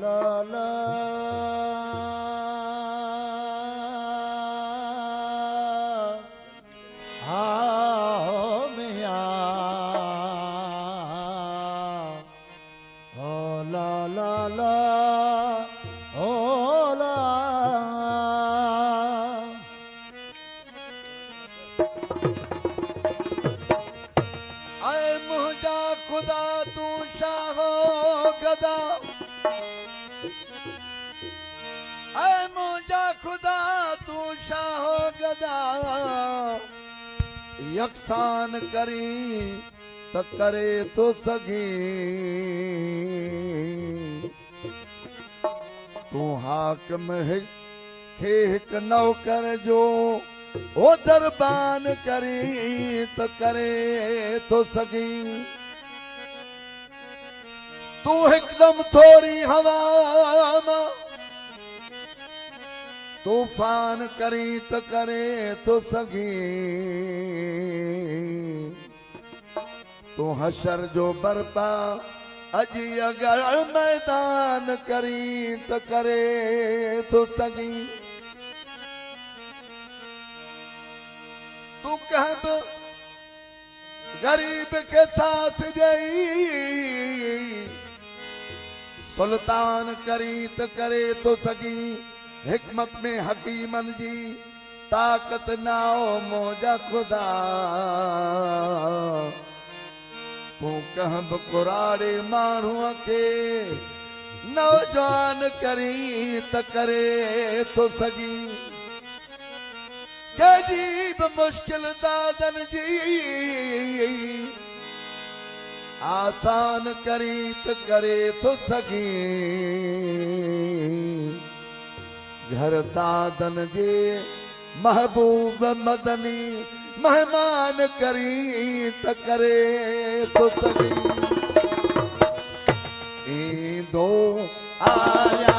ला ला आओ मिया ओ ला ला ला ओ ला आए मुझा खुदा तू शाहो गदा आए मुझा खुदा तू शाहो गदा यकसान करी त करे तो सगी तू हाकम है खे हिक नौकर जो ओ दरबान करी त करे तो सगी तू हिकदम थोड़ी हवा मां तूफान करी त करे तो सगी तू हशर जो बरपा अजी अगर मैदान करी त करे तो सगी तू कहब गरीब के साथ गई सुल्तान करी त करे तो सगी हिकमत में हकीमन जी ताकत नाओ मोजा खुदा तू कहब कुराड़े माण्हूअ खे नौजवान करी त करे तो सगी केजी बि मुश्किल दादन जी आसान करी त करे तो सगी घर दादन जे महबूब मदनी मेहमान करी त करे तो सगी ईंदो आया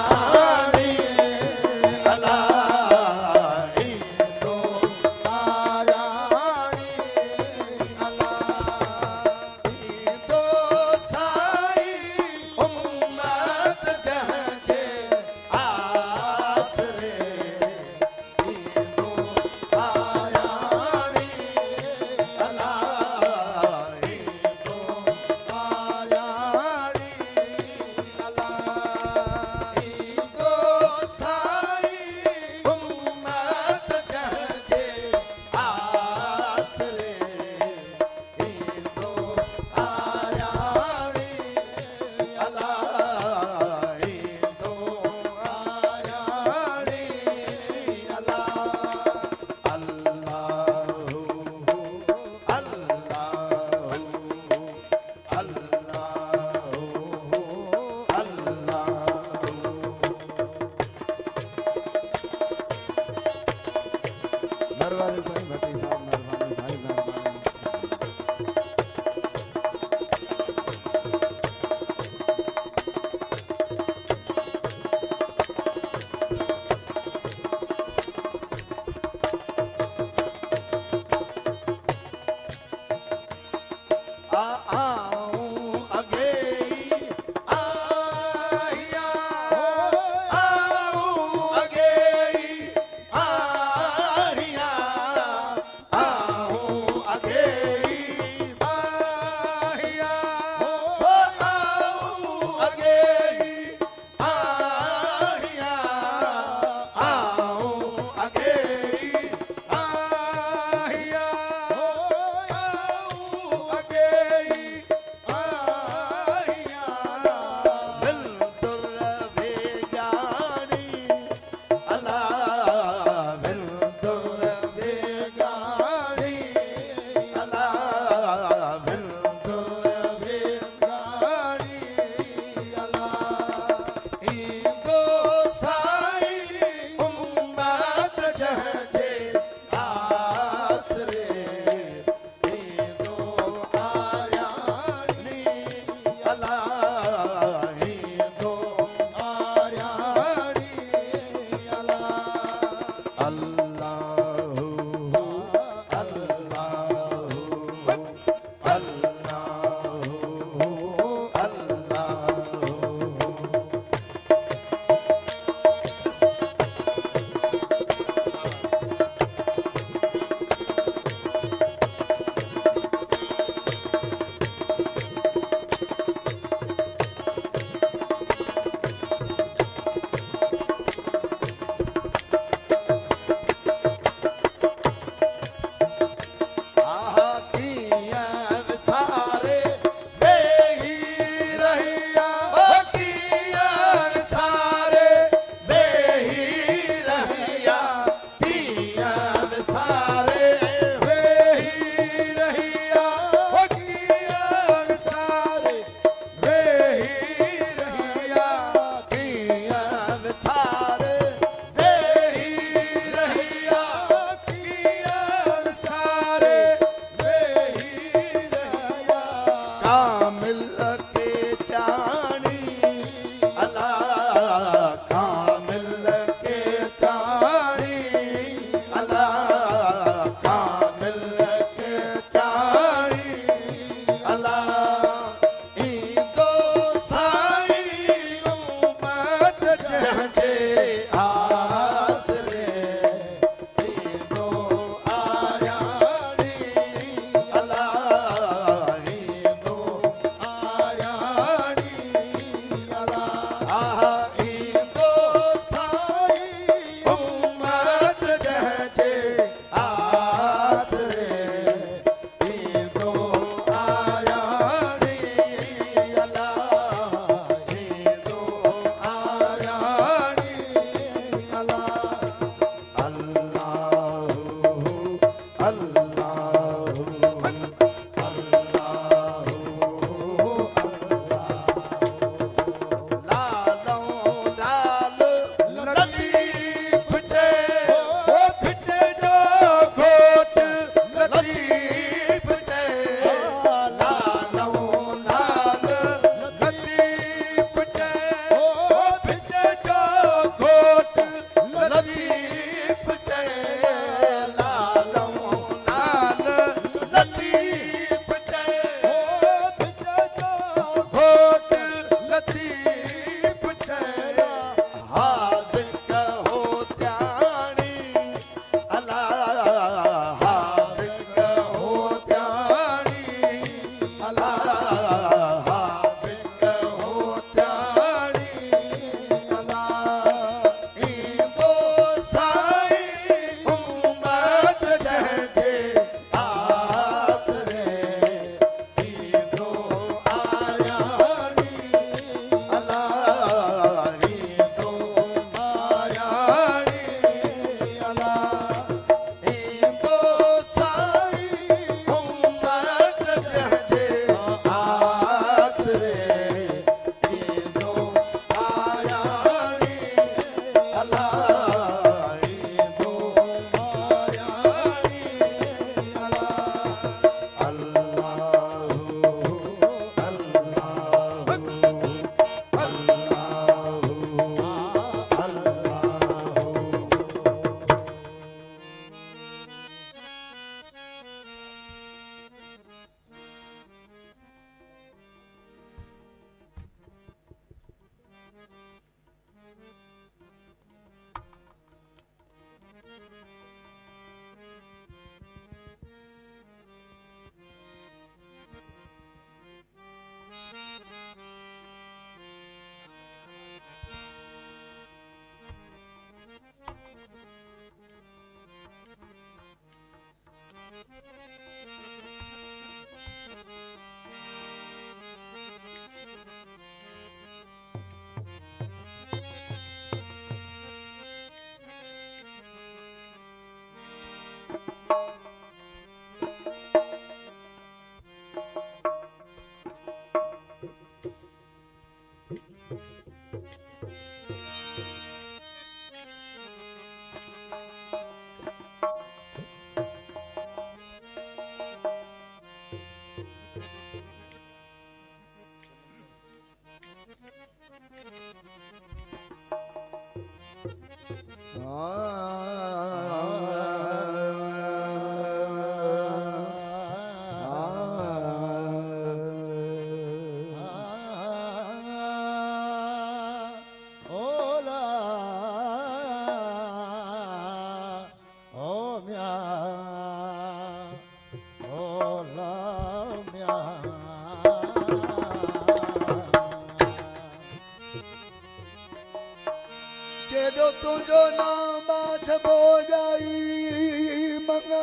जेॾो तुंहिंजो नाम छबो जाई मंगा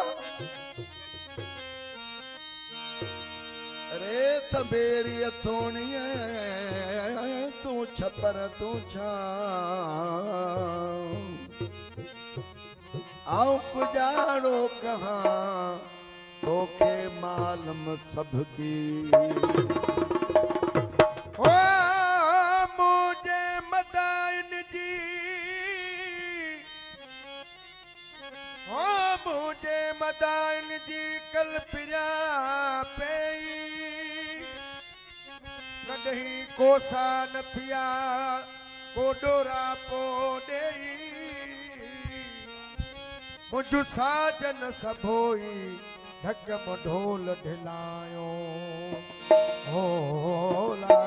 रे थंबेरी अथोणीअ तूं छपर तूं छा आऊं कुजाड़ो कहाँ तोखे मालूम सबकी मुझे मदाइन जी मुझे मदाइन जी कल पिया पई कॾहिं कोसा न थिया को डोरा पो ॾेई मुंहिंजो साजन सभोई ढक ढोल ढिलायो होला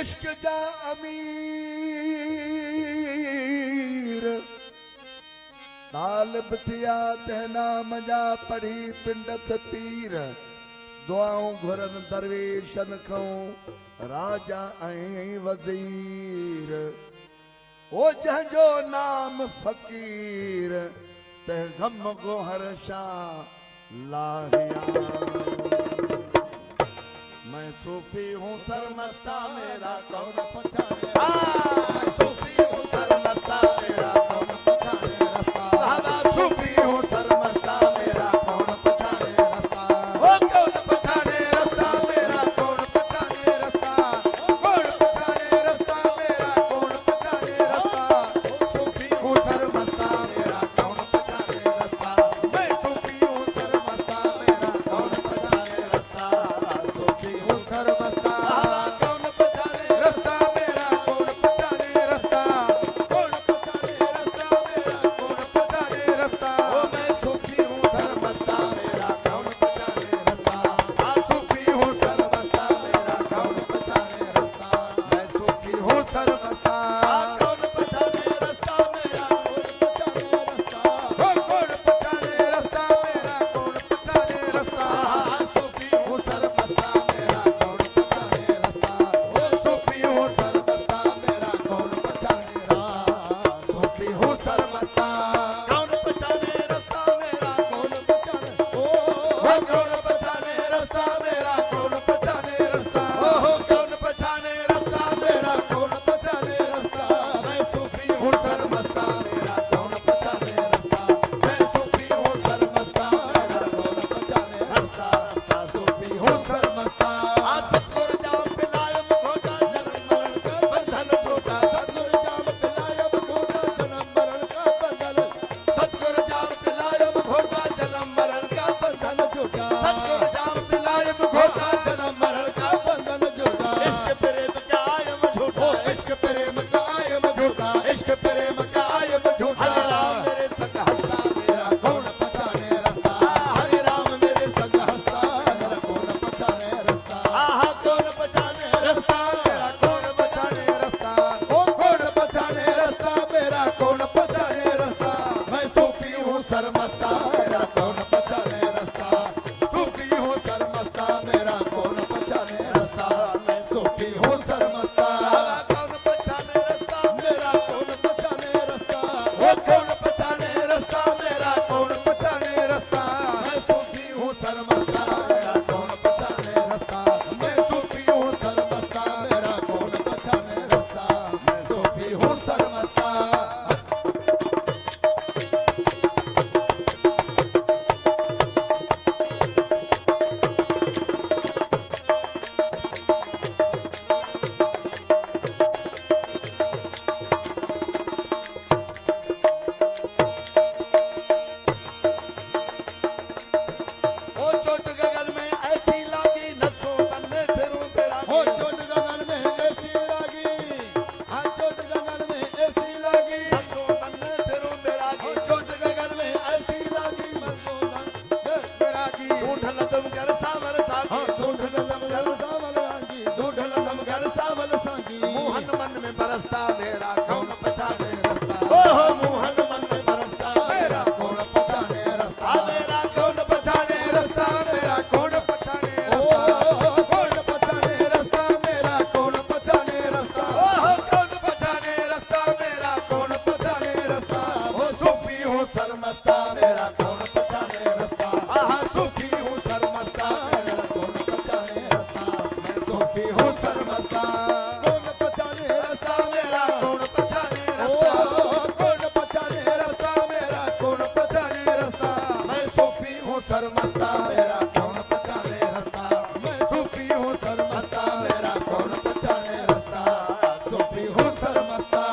इश्क जा अमीर तालिब थिया ते नाम जा पढ़ी पिंडत पीर दुआऊं घुरन दरवेशन खां राजा ऐं वज़ीर ओ जंहिंजो नाम फ़कीर ते गम गोहर शाह लाहिया मैं सूफी हूँ सरमस्ता मेरा कौन पहचाने मैं सूफी हूँ सरमस्ता मेरा कौन पहचाने रास्ता बाबा सूफी हूँ सरमस्ता मेरा कौन पहचाने रास्ता ओ कौन पहचाने रास्ता मेरा कौन पहचाने रास्ता कौन पहचाने रास्ता मेरा कौन पहचाने रास्ता सूफी हूँ सरमस्ता मेरा कौन पहचाने रास्ता मैं सूफी हूँ सरमस्ता मेरा कौन पहचाने रास्ता सूफी सरमस्ता कौन पहचाने रास्ता मेरा कौन पहचाने रास्ता कौन पहचाने रास्ता मेरा कौन पहचाने रास्ता ओ मैं सूफी हूँ सरमस्ता मेरा कौन पहचाने रास्ता आ सूफी हूँ सरमस्ता मेरा कौन पहचाने रास्ता मैं सूफी हूँ सरमस्ता कौन पहचाने रास्ता मेरा कौन पहचाने रास्ता ओ कौन पहचाने रास्ता मेरा कौन पहचाने रास्ता आ सूफी हूँ सरमस्ता मेरा कौन पहचाने घर सावल सांगी मोहन मन में बरसता मेरा कौन पहचाने रास्ता ओहो मोहन मन में बरसता मेरा कौन पहचाने रास्ता मेरा कौन पहचाने रास्ता मेरा कौन पहचाने ओ कौन पहचाने रास्ता मेरा कौन पहचाने रास्ता ओहो कौन पहचाने रास्ता मेरा कौन पहचाने रास्ता वो सूफी हूँ सरमस्ता मेरा कौन पहचाने रास्ता आहा सूफी हूँ सरमस्ता मेरा कौन पहचाने रास्ता मैं सूफी हूँ सरमस्ता कौन पहचाने रास्ता मेरा कौन पहचाने ओ कौन पहचाने रास्ता मेरा कौन पहचाने रास्ता मैं सूफी हूँ सरमस्ता मेरा कौन पहचाने रास्ता मैं सूफी हूँ सरमस्ता मेरा कौन पहचाने रास्ता सूफी हूँ सरमस्ता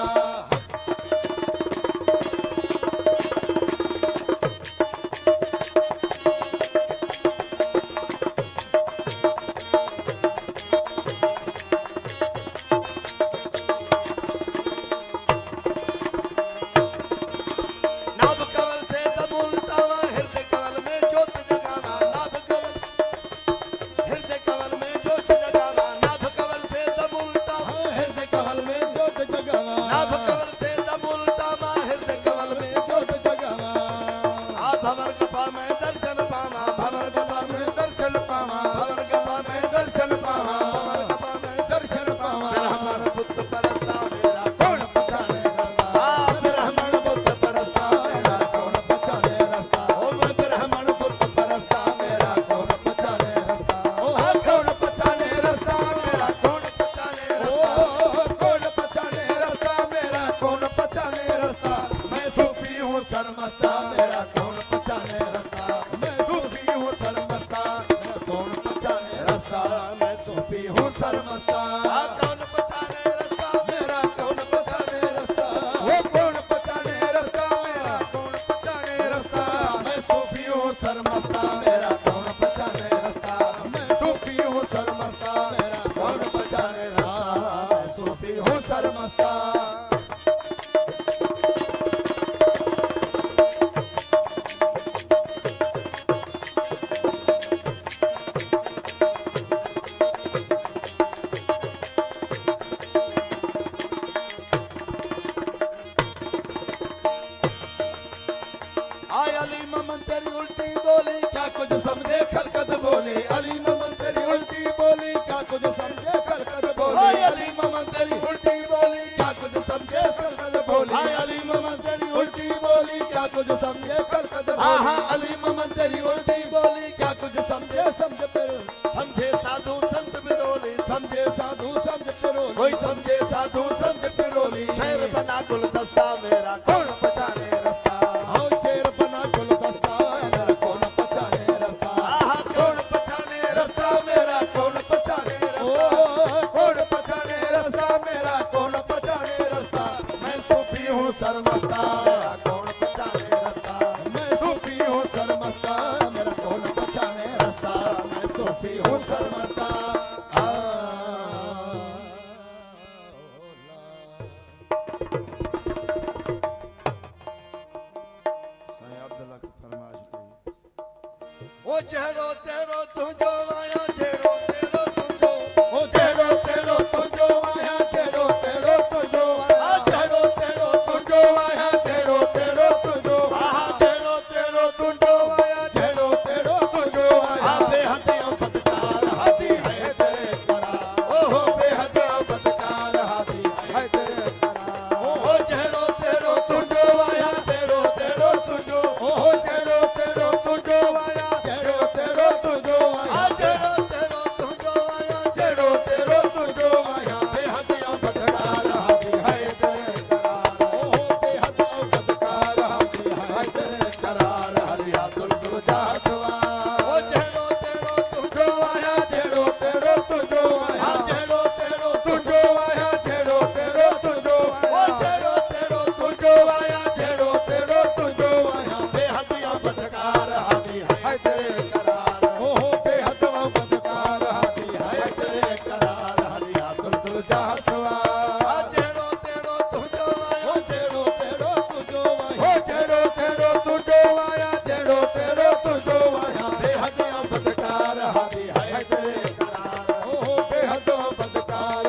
नाभ कवल से दमुलतावा हृदय कवल में ज्योत जगाना नाभ कवल हृदय कवल में ज्योत जगाना नाभ कवल से दमुलतावा हृदय कवल में ज्योत जगावा नाभ कवल से दमुलतावा हृदय कवल में ज्योत जगावा आ भवर कपा में दर्शन पावा भवर गदा में दर्शन पावा भवर कपा में दर्शन पावा भवर कपा में दर्शन पावा ब्राह्मण पुत्र परस्ता मेरा कौन पहचाने रास्ता ब्राह्मण बुद्ध परस्ता मेरा कौन पहचाने रास्ता ओ मैं ब्राह्मण बुद्ध परस्ता मेरा कौन पहचाने रास्ता ओ कौन पहचाने रास्ता मेरा कौन पहचाने ओ कौन पहचाने रास्ता मेरा कौन पहचाने रास्ता मैं सूफी हूँ सरमस्ता मेरा कौन पहचाने रास्ता मैं सूफी हूँ सरमस्ता मेरा कौन पहचाने रास्ता मैं सूफी हूँ सरमस्ता कौन पहचाने रास्ता मेरा कौन पहचाने रास्ता वो कौन पहचाने रास्ता मेरा कौन पहचाने रास्ता मैं सूफी हूँ सरमस्ता मेरा कौन पहचाने रास्ता मैं सूफी हूँ सरमस्ता मेरा कौन पहचाने रास्ता मैं सूफी हूँ सरमस्ता आय अली ममन तेरी उल्टी बोली क्या कुछ समझे खलकत बोली अली ममन तेरी उल्टी बोली क्या कुछ समझे खलकत बोली आय अली ममन तेरी उल्टी बोली क्या कुछ समझे खलकत बोली आय अली ममन तेरी उल्टी बोली क्या कुछ समझे खलकत आहा बोली अली ममन तेरी उल्टी बोली क्या कुछ समझे समझ पर समझे साधु संत बिरोली समझे साधु समझ पिरोली कोई समझे साधु संत पिरोली शेर बना गुलदस्ता मेरा कौन पहचाने रास्ता आओ शेर बना गुलदस्ता मेरा कौन पहचाने रास्ता आहा कौन पहचाने रास्ता मेरा कौन पहचाने ओ रास्ता कौन पहचाने रास्ता मेरा कौन पहचाने रास्ता मैं सूफी हूँ सरमस्ता कौन पहचाने रास्ता मैं सूफी हूँ सरमस्ता मेरा कौन पहचाने रास्ता मैं सूफी हूँ सरमस्ता ओ जहड़ो तेरो तुझो आया जेड़ो तेरो तुझो ओ तेरो तेरो तुझो आया तेरो तेरो तुझो आया जहड़ो तेरो तुझो आया तेरो तेरो तुझो आहा जेड़ो तेरो तुझो आया तेरो तेरो तुझो आया बेहद बदकार हाथी है तेरे करार ओहो बेहद बदकार हाथी है तेरे करार ओ जहड़ो तेरो तुझो आया जेड़ो तेरो तुझो ओहो तेरो तेरो तुझो आया तेरो तेरो तुझो आया जेड़ो तेरो तुझो आया तेरो तेरो तुझो आया बेहद बदकार हाथी है तेरे करार ओहो बेहद बदकार हाथी है तेरे करार हरिया दुलदुल जासवा ओ जहड़ो तेरो तुझो आया तेरो तेरो तुझो आया जेड़ो तेरो तुझो आया तेरो तेरो तुझो ओ आया जेड़ो तेरो तुझो आया तेरो तेरो तुझो आया बेहद बदकार हाथी है तेरे करार ओहो बेहद बदकार हाथी है तेरे करार हरिया दुलदुल जासवा जेड़ो तेरो तुझो आया ओ तेरो तेरो तुझो आया ओ तेरो तेरो तुझो आया तेरो तेरो तुझो आया बेहद बदकार हाथी है तेरे करार ओहो बेहद बदकार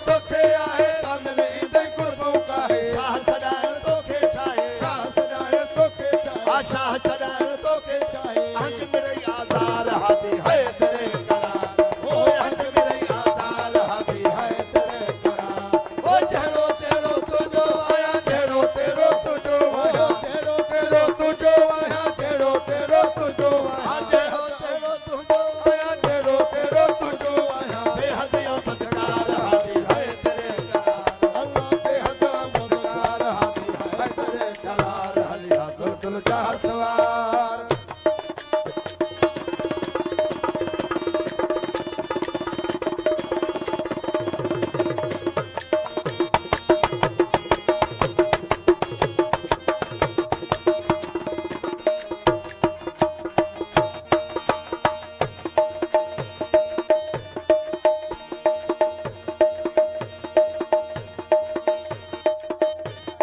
तोखे आहे कामिल ईंदे गुरबो काहे शाह छॾाइण तोखे छाहे शाह सदाए तोखे चाहे शाह छॾाइण तोखे चाहे हंज मिड़ई आज़ार हाथी है तेरे करार ओ हंज मिड़ई आज़ार हाथी है तेरे करार ओ जहिड़ो तहिड़ो तुंहिंजो आया जहिड़ो तहिड़ो तुझो आया तेरो तेरो तुझो आया तेरो तेरो तुझो आया जहिड़ो तहिड़ो तुंहिंजो आया तेरो तेरो तुझो आया बेहद बदकार हाथी है तेरे करार अल्लाह बेहद मददगार हाथी है तेरे करार हलिया दुल दुल जा सवार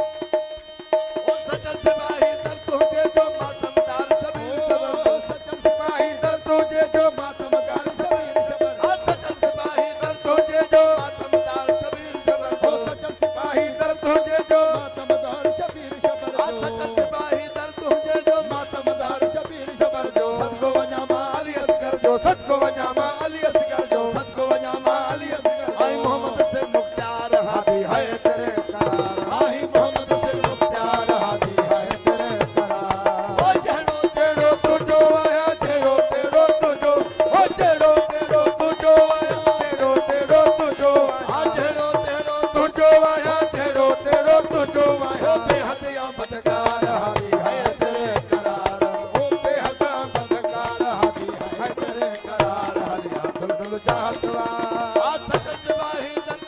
ओ सजल सिपाही दर तुंहिंजे जो मातमदार शबीर जबर सचल सिपाही दर तुझे जो मातमगार शबीर शबर आ सजल सिपाही दर तुंहिंजे जो मातमदार शबीर जबर ओ सचल सिपाही दर तुझे जो मातमदार शबीर शबर आ सजल सिपाही दर तुंहिंजे जो मातमदार शबीर शबर जो सदको वञा मां अली असगर जो सदको वञा मां अली असगर जो सदको वञा मां अली असगर आई मोहम्मद से मुख्तार हाथी है तेरे करार आई मोहम्मद से मुख्तार हाथी है तेरे करार ओ जहिड़ो तेरो तुझो आया तेरो तेरो तुझो ओ तेरो तेरो तुझो आया तेरो तेरो तुझो आ आया जहिड़ो तहिड़ो तुझो आया तेरो तेरो तुझो ओ आया बेहद बदकार हाथी है तेरे करार ओ बेहद मददगार हाथी है तेरे करार हलिया दुल दुल जा सवार आ सजल सिपाही दर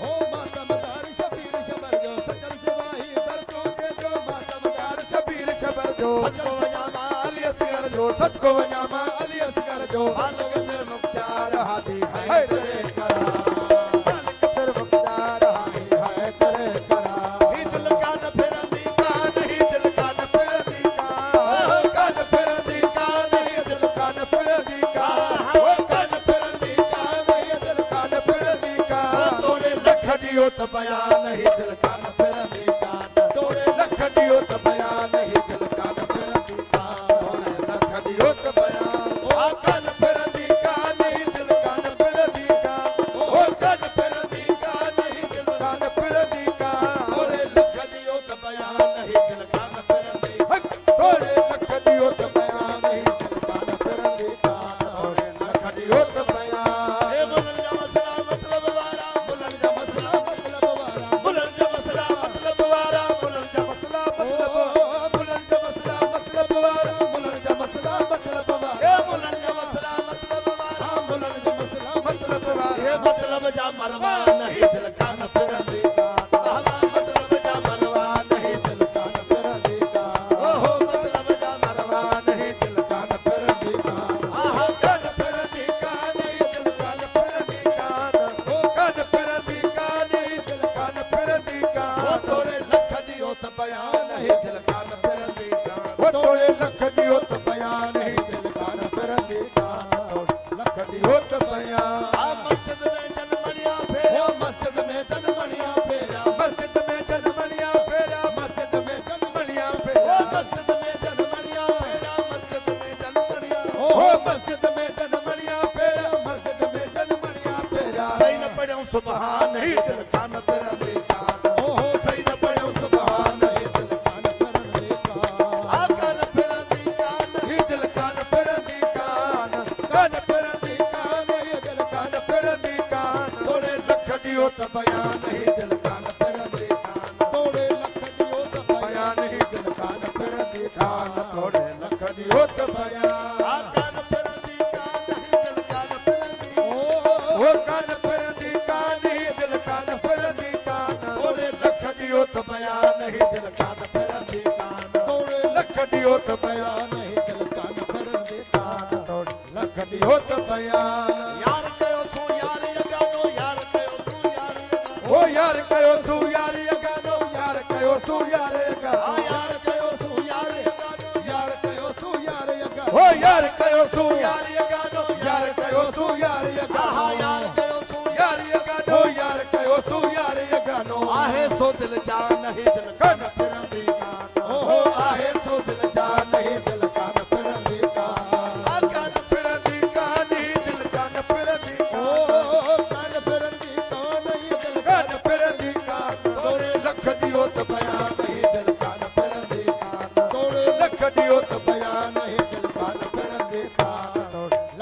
ओ मातमदार शबीर शबर जो सचल सिपाही दर तुझे जो मातमदार शबीर शबर जो सदको वञा मां अली असगर जो सदको वञा मां अली असगर जो मालिक से मुख्तार हाथी है है तेरे तेरे करार मालिक सिर मुख्तार हाथी है तेरे करार ही दिल कान फिरंदी कान ही दिल कान फिरंदी कान फिरंदी कान ही दिल कान फिरंदी कान ओ कान फिरंदी कान ही दिल कान फिरंदी कान तोड़े लख ॾियो त बयान ही दिल कान फिरंदी कान तोड़े लख ॾियो त बयान ही दिल कान फिरंदी कान लख ॾियो त बयान ओ कान फिरंदी कान ही दिल कान फिरंदी कान ओ कान फिरंदी कान ही दिल कान फिरंदी कान तोड़े लख ॾियो त बयान ही दिल कान फिरंदी थोड़े लख ॾियो त बयान ही दिल कान फिरंदी कान थोड़े लख ॾियो त बयान ए मुनल जा मसला मतलब वारा मुलण जा मसला मतलब वारा मुनल जा मसला मतलब वारा मुलण जा मसला मतलब मुलण जा मसला मतलब वारा मुलण जा मसला मतलब वारा ए मुनल जा मसला मतलब वारा हाँ मुलण जा मसला मतलब वारा ए मतलब जा मरवा नहीं दिल कान फिरंदी हवा मतलब जा मरवा नहीं दिल कान फिरंदी कान ओहो मतलब जा मरवा नहीं दिल कान फिरंदी कान आहा कान फिरंदी कान ही दिल कान फिरंदी कान ओ कान फिरंदी कान ही दिल कान फिरंदी ओ कान तोड़े लख ॾियो त बयान ही दिल कान फिरंदी कान वो तोड़े लख ॾियो त बयान ही दिल कान फिरंदी कान लख ॾियो त बयान आ मस्जिद में जनमणिया फेरा ओ मस्जिद में जनमणिया फेरा मस्जिद में जनमणिया फेरा मस्जिद में जनमणिया ओ फेरा मस्जिद में जनमणिया फेरा मस्जिद में जनमणिया ओ मस्जिद में जनमणिया फेरा मस्जिद में जनमणिया फेरा सही न पढ़ियो सुभान ही दिल कान फिरंदी कान ओहो सही न पढ़ियो सुभान ही दिल कान फिरंदी कान आ कान फिरंदी कान ही दिल कान फिरंदी कान कान फिरंदी कान ही दिल कान फिरंदी कान तोड़े लख ॾियो त बयान ही दिल कान फिरंदी कान तोड़े लख ॾियो त बयान ही दिल कान फिरंदी कान तोड़े लख ॾियो त बयान आ कान फिरंदी कान ही दिल कान फिरंदी ओ कान फिरंदी कान ही दिल कान फिरंदी कान तोड़े लख ॾियो त बयान ही दिल कान फिरंदी कान तोड़े लख ॾियो त बयान ही दिल कान फिरंदी कान तोड़े लख ॾियो त बयान यार कयो सो यार यगानो यार कयो सो यार यगानो ओ यार कयो सू यार गानो यार कयो सू यार आ गानो यार कयो सो यार यगानो यार कयो सू यार गानो ओ यार कयो सो यार यगानो यार कयो सू यार आहा गानो यार कयो सो यार गानो यार कयो दिल जा नहीं दिल कान फिरन दी कान ओ आहे सो दिल जा नहीं दिल कान फिरन दी कान कान फिरन दी कान ही दिल कान फिरन दी ओ कान फिरन दी कान ही दिल कान फिरन दी कान तोड़े लख दियो त बयान नहीं दिल कान फिरन दी कान तोड़े लख दियो त बयान नहीं दिल कान फिरन दी कान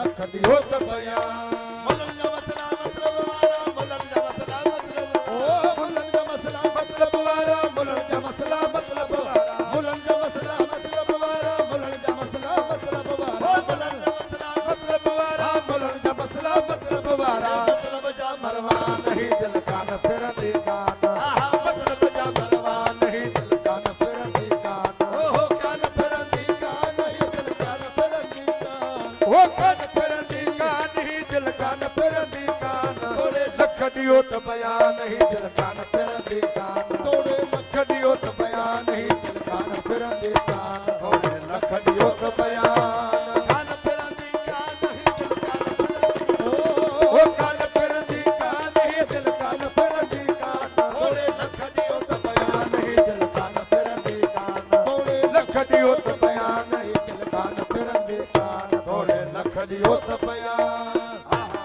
लख दियो त बयान मुलन जा मसला मतलब वारा मुलन जा मसला मतलब ओ मुलन जा मसला मतलब वारा मुलन जा मसला मतलब वारा मुलन जा मसला मतलब वारा मुलन जा मसला मतलब वारा मुलन जा मसला मतलब वारा मुलन जा मसला मतलब वारा मतलब जा मरवा नहीं दिल कान फिरन दी कान आहा मतलब जा मरवा नहीं दिल कान फिरन दी कान ओहो कान फिरन दी कान ही दिल कान फिरन दी कान वो कान फिरन दी कान ही दिल कान फिरन दी कान तोड़े लख दियो त बयान नहीं दिल कान फिरन दी कान तोड़े लख दियो त बयान नहीं दिल कान फिरन दी कान तोड़े लख दियो त बयान कान फिरन दी कान ही दिल कान फिरन दी ओ कान फिरन दी कान ही दिल कान फिरन दी कान तोड़े लख दियो त बयान नहीं दिल कान फिरन दी कान तोड़े लख दियो त बयान नहीं दिल कान फिरन दी कान तोड़े लख दियो त बयान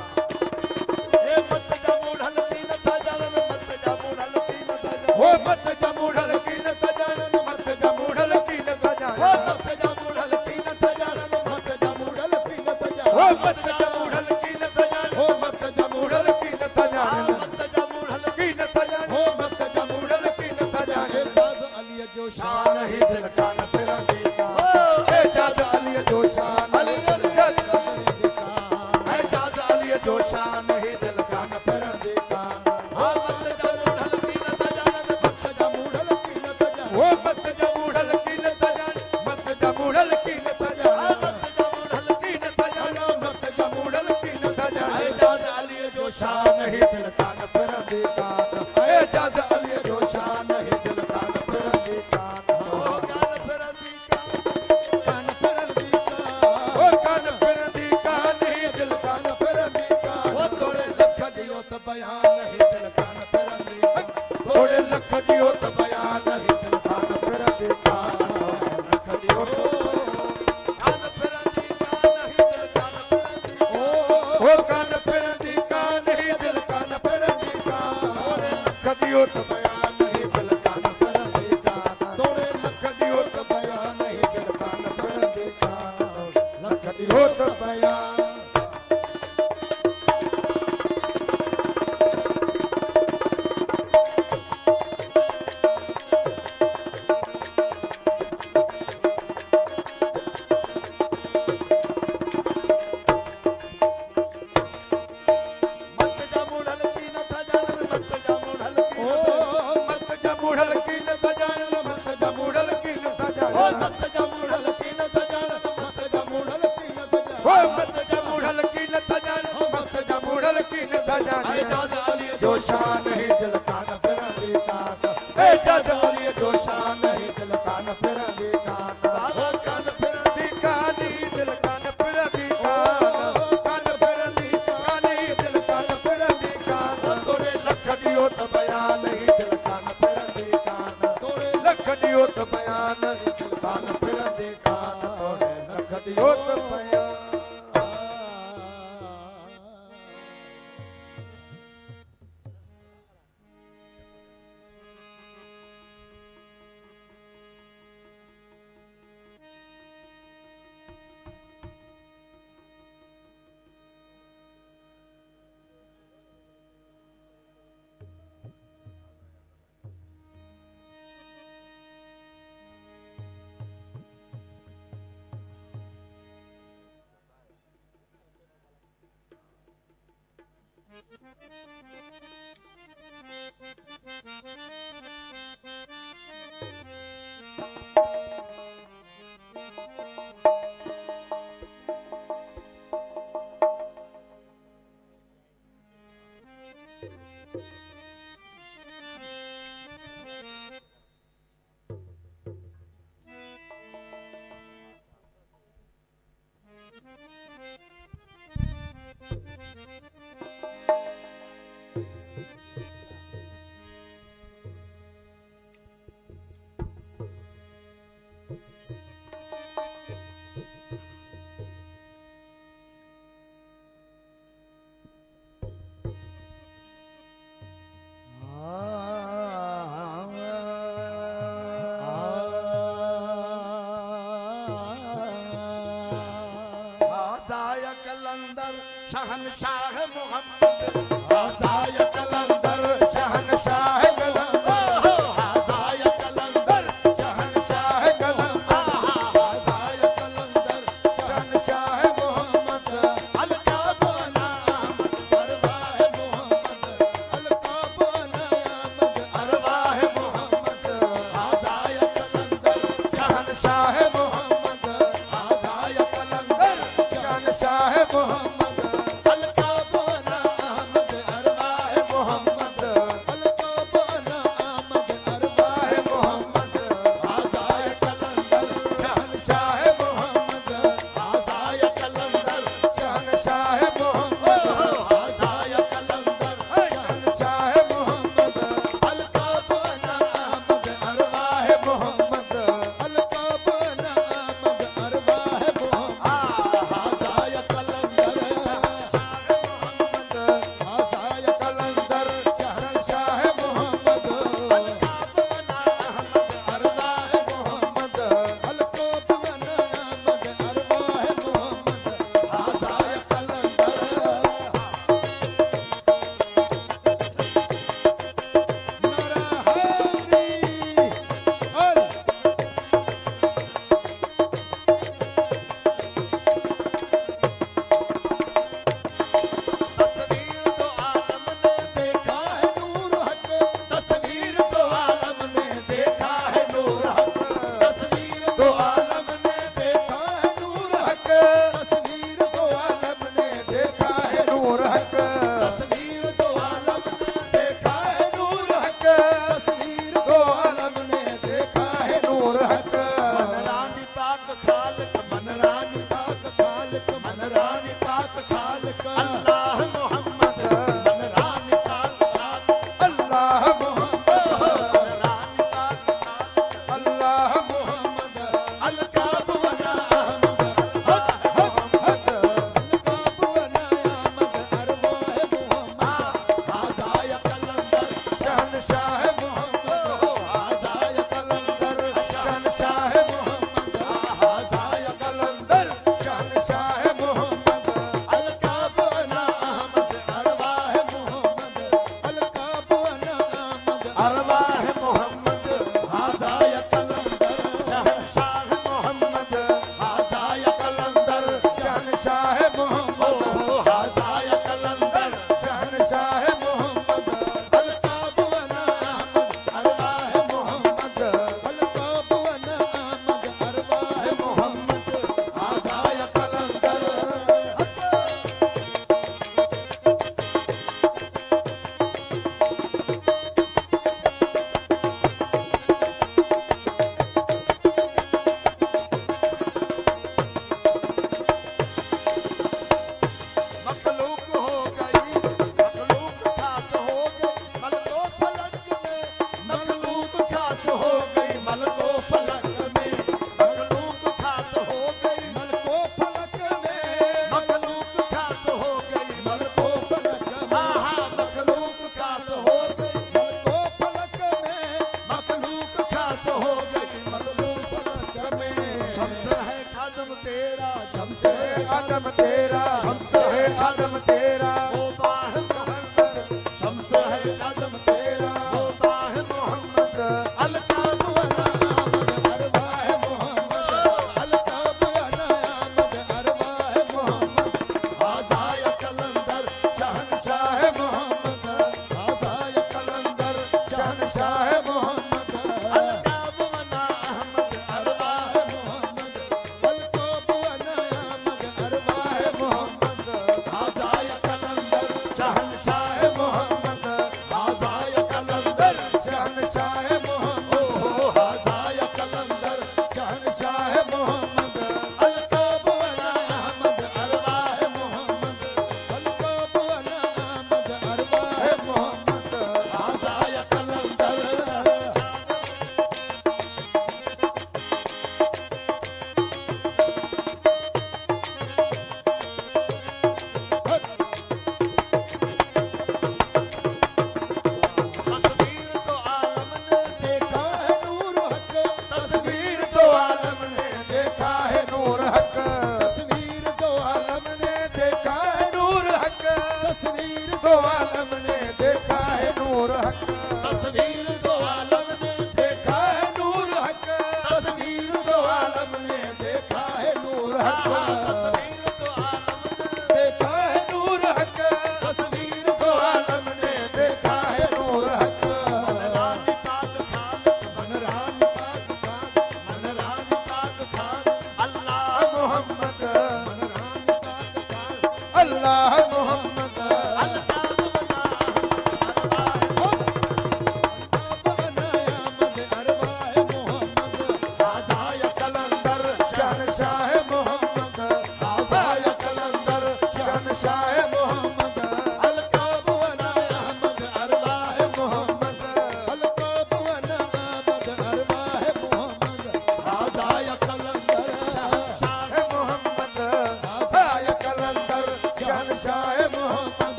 ए मत जा मूढ़ल की न था जानन मत जा मूढ़ल की न था जानन ओ मत जमूढ़ल की न त जानन मत जमूढ़ल की न त ओ जानन मत जा मूढ़ल की न था जानन मत जमूढ़ल की न त ओ जानन मत जा मूढ़ल की न था जानन ओ मत जमूढ़ल की न त जानन मत जा मूढ़ल की न था जानन ओ मत जमूढ़ल की न त जानन एजाज अली जो शान ही दिल कान फिरन दी कान एजाज अली जो शान अली अली एजाज अली जो शान ही दिल कान फिरन दी कान ओ मत जा मूढ़ल की न था जानन मत जमूढ़ल की न त जानन ओ मत जा मूढ़ल की न था जानन मत जमूढ़ल की न त जानन मत जा मूढ़ल की न था जानन मत जमूढ़ल की न त जानन एजाज अली जो शान ही दिल कान फिरन दी कान एजाज अली जो शान ही दिल कान फिरन दी कान ओ कान फिरन दी कान फिरन दी कान ओ कान फिरन दी कान ही दिल कान फिरन दी कान ओ तोड़े लख दियो त बयान नहीं दिल कान फिरन दी कान थोड़े लख दियो त बयान नहीं दिल कान फिरन दी कान लख दियो कान फिरन दी कान ही दिल कान फिरन दी ओ कान फिरन दी कान ही दिल कान फिरन दी कान थोड़े लख दियो त बयान नहीं दिल कान फिरन दी कान थोड़े लख दियो त बयान नहीं दिल कान फिरन दी कान लख दियो त बयान मत जा मूढ़ल की न था जानन मत जा मूढ़ल की ओ न था मत जमूढ़ल की न त जानन मत जमूढ़ल की न त ओ जानन मत जा मूढ़ल की न था जानन मत जमूढ़ल की न त ओ जानन मत जा मूढ़ल की न था जानन मत जमूढ़ल की न त जानन एजाज अली जो शान ही दिल कान फिरन दी कान एजाज अली जो शान ही दिल कान फिरन दी कान बाबा कान फिरन दी कान ही दिल कान फिरन दी कान कान फिरन दी कान ही दिल कान फिरन दी कान तोड़े लख दियो त बयान ही दिल कान फिरन दी कान तोड़े लख दियो त बयान ही दिल कान फिरन दी कान तोड़े लख दियो त बयान शहनशाह मोहम्मद हाजाय कलंदर शहनशाह कलंदर हाजाय कलंदर शहनशाह कलंदर हाजाय कलंदर शहनशाह मोहम्मद अलकाब अनामत अरवाह मोहम्मद अलकाब अनामत अरवाह मोहम्मद हाजाय कलंदर शहनशाह मोहम्मद हाजाय कलंदर शहनशाह मोहम्मद अलकाब अनामत अरवाह मोहम्मद अलकाब अनामत अरवाह मोहम्मद हाजाय कलंदर शहनशाह मोहम्मद हाजाय कलंदर शहनशाह मोहम्मद हाजाय कलंदर शहनशाह मोहम्मद अलकाब अनामत अरवाह मोहम्मद अलकाब अनामत अरवाह मोहम्मद हाजाय कलंदर हाजाय कलंदर शहनशाह मोहम्मद अलकाब अनामत अरवाह मोहम्मद अलकाब अनामत अरवाह मोहम्मद हाजाय कलंदर तस्वीर तो आलम ने देखा है नूर हक तस्वीर तो आलम ने देखा है नूर हक तस्वीर तो आलम ने देखा है नूर हक तस्वीर तो आलम ने देखा है नूर हक तस्वीर तो आलम ने देखा है नूर हक तस्वीर तो आलम ने देखा है नूर हक मनरानी पाक खालक मनरानी पाक खालक मनरानी पाक खालक अल्लाह मोहम्मद मनरानी पाक खालक अल्लाह मोहम्मद मनरानी पाक खालक अल्लाह मोहम्मद अलकाब अनामत अलकाब अनामत अरवाह मोहम्मद हाजाय कलंदर शहनशाह मोहम्मद हाजाय कलंदर शहनशाह मोहम्मद हाजाय कलंदर शहनशाह मोहम्मद अलकाब अनामत अरवाह मोहम्मद अलकाब अनामत अरवाह मोहम्मद हाजाय कलंदर शहनशाह मोहम्मद हाजाय कलंदर शहनशाह मोहम्मद हाजाय कलंदर शहनशाह मोहम्मद अलकाब अनामत अरवाह मोहम्मद अलकाब अनामत अरवाह मोहम्मद हाजाय कलंदर मखलूक हो गई मखलूक खास हो गई मलको फलक में मखलूक खास हो गई मलको फलक में मखलूक खास हो गई मलको फलक में मखलूक खास हो गई मलको फलक में आहा मखलूक खास हो गई मलको फलक में मखलूक खास हो गई मलको फलक में शम्स है कदम तेरा शम्स है आदम तेरा शम्स है आदम तेरा ओ बाह मोहम्मद शम्स है कदम तेरा ओ बाह मोहम्मद अलकाब अनामत अरवाह मोहम्मद अलकाब अनामत अरवाह मोहम्मद हाजाय कलंदर शहनशाह मोहम्मद हाजाय कलंदर शहनशाह मोहम्मद अलकाब वना अहमद अरवाह मोहम्मद अलकाब अनामत अरवाह मोहम्मद हाजाय कलंदर शहनशाह मोहम्मद हाजाय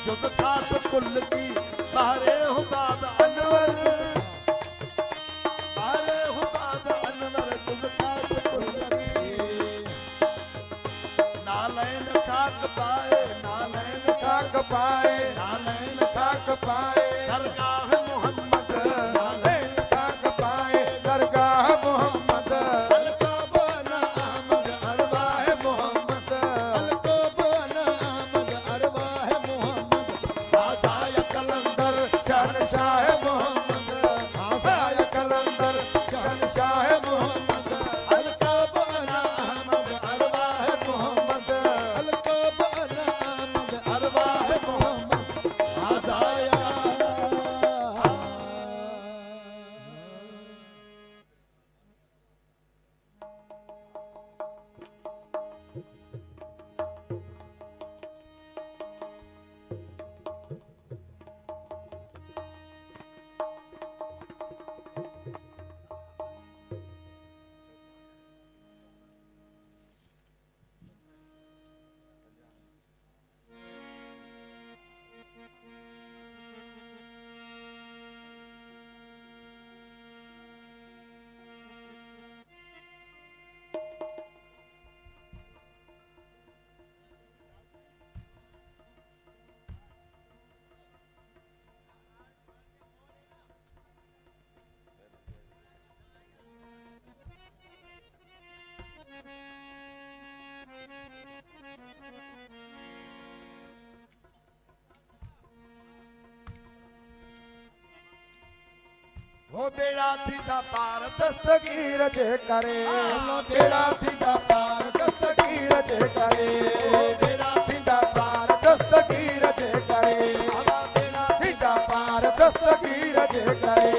जुज खास कुल की बहरे हुबाब अनवर बहरे हुबाब अनवर जुज खास कुल की नालैन खाक पाए नालैन खाक पाए नालैन खाक पाए दरगाह मोहम्मद नालैन खाक पाए दरगाह मोहम्मद अलकाबना अहमद अरवाह मोहम्मद अलकोबना अहमद अरवाह मोहम्मद आजाय कलंदर शहनशाह मोहम्मद आसाय कलंदर शहनशाह मोहम्मद अलकाबना अहमद अरवाह मोहम्मद अलकोबना अहमद अरवाह मोहम्मद आजाया वो बेड़ा सीधा पार दस्तगीर जे करे बेड़ा सीधा पार दस्तगीर जे करे बेड़ा सीधा पार दस्तगीर जे करे हवा बेड़ा सीधा पार दस्तगीर जे करे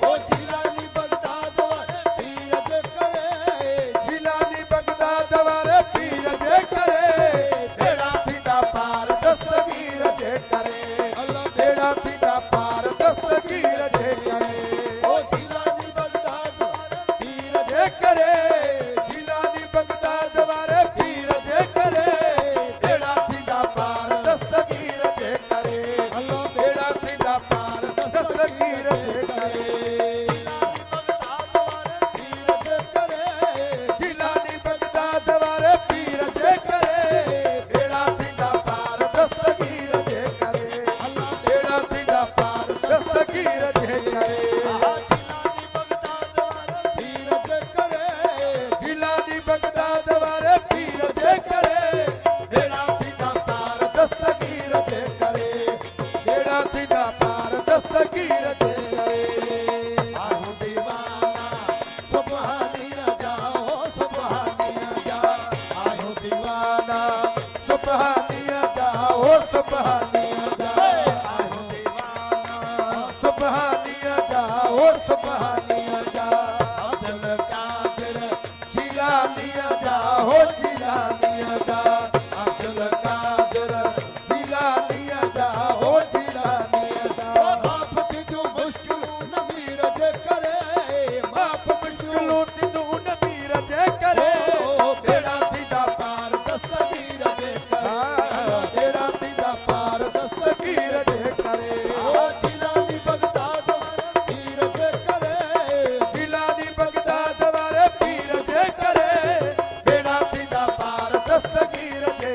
ओ जिलानी बगदाद वाले पीर जे करे जिलानी बगदाद वाले पीर जे करे बेड़ा सीधा पार दस्तगीर जे करे अल्लाह बेड़ा सीधा पार दस्तगीर जे करे ओ जिलानी बगदाद वाले पीर जे करे जिलानी बगदाद वाले पीर जे करे बेड़ा सीधा पार दस्तगीर जे करे अल्लाह बेड़ा सीधा पार दस्तगीर जे करे बगदाद वाले पीर जे करे जिलानी बगदाद वाले पीर जे करे बेड़ा सीधा पार दस्तगीर जे करे अल्लाह बेड़ा सीधा पार दस्तगीर जे करे आहा जिलानी बगदाद वाले पीर जे करे जिलानी बगदाद वाले पीर जे करे बेड़ा सीधा पार दस्तगीर जे करे बेड़ा सीधा पार दस्तगीर जे करे आहू दीवाना सुबहानिया जाओ सुबहानिया जा आयो दीवाना सुबहानिया जाओ सुबहानिया जा आहू दीवाना सुबहानिया जाओ सुबहानिया जा अब्दुल कादिर जिलानिया जाओ जिलानिया जा अब्दुल कादिर जिलानिया जाओ जिलानिया जा बाप थी जो मुश्किल न मीर जे करे बाप मुश्किलों तिदू न मीर जे करे बेड़ा सीधा पार दस्तगीर जे करे बेड़ा सीधा पार दस्तगीर जे करे ओ जिलानी बगदाद वाले पीर जे करे जिलानी बगदाद वाले पीर जे करे बेड़ा सीधा पार दस्तगीर जे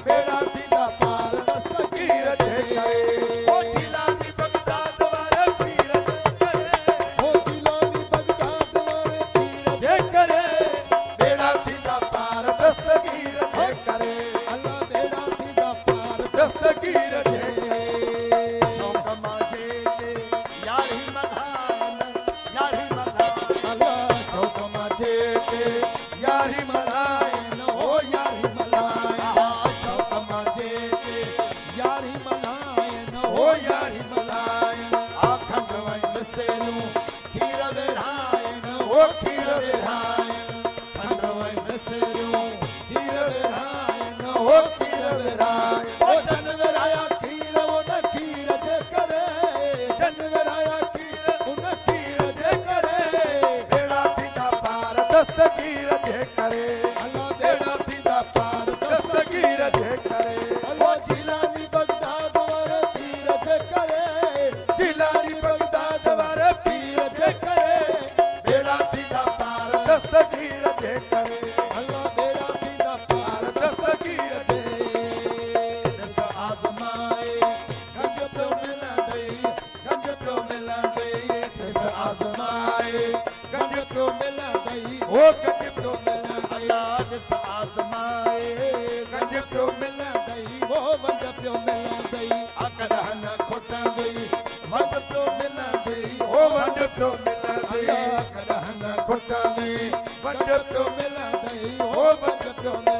बेड़ा सीधा पार दस्तगीर जे करे ओ जिलानी बगदाद वाले पीर जे करे ओ जिलानी बगदाद वाले पीर जे करे बेड़ा सीधा पार दस्तगीर जे करे अल्लाह बेड़ा सीधा पार दस्तगीर जे करे शौक माजे के यारी मधान यारी मधान अल्लाह शौक माझे के यारी मलायन हो यारी मलायन शौक माझे के यारी मलायन हो यारी मलायन आखंड वै मिसेलू खीर बेरायन हो खीर बेरायन खंड वै मिसेलू खीर बेरायन हो खीर बेरायन ओ जन बेराया ओ गंज पियो मिलंदई ॾिस आज़माए गंज पियो मिलंदई वो वंज पियो मिलंदई अकड़ न खुटंदई वंज पियो मिलंदई ओ वंज पियो मिलंदई अकड़ न खुटंदई वंज पियो मिलंदई ओ वंज पियो मिलंदई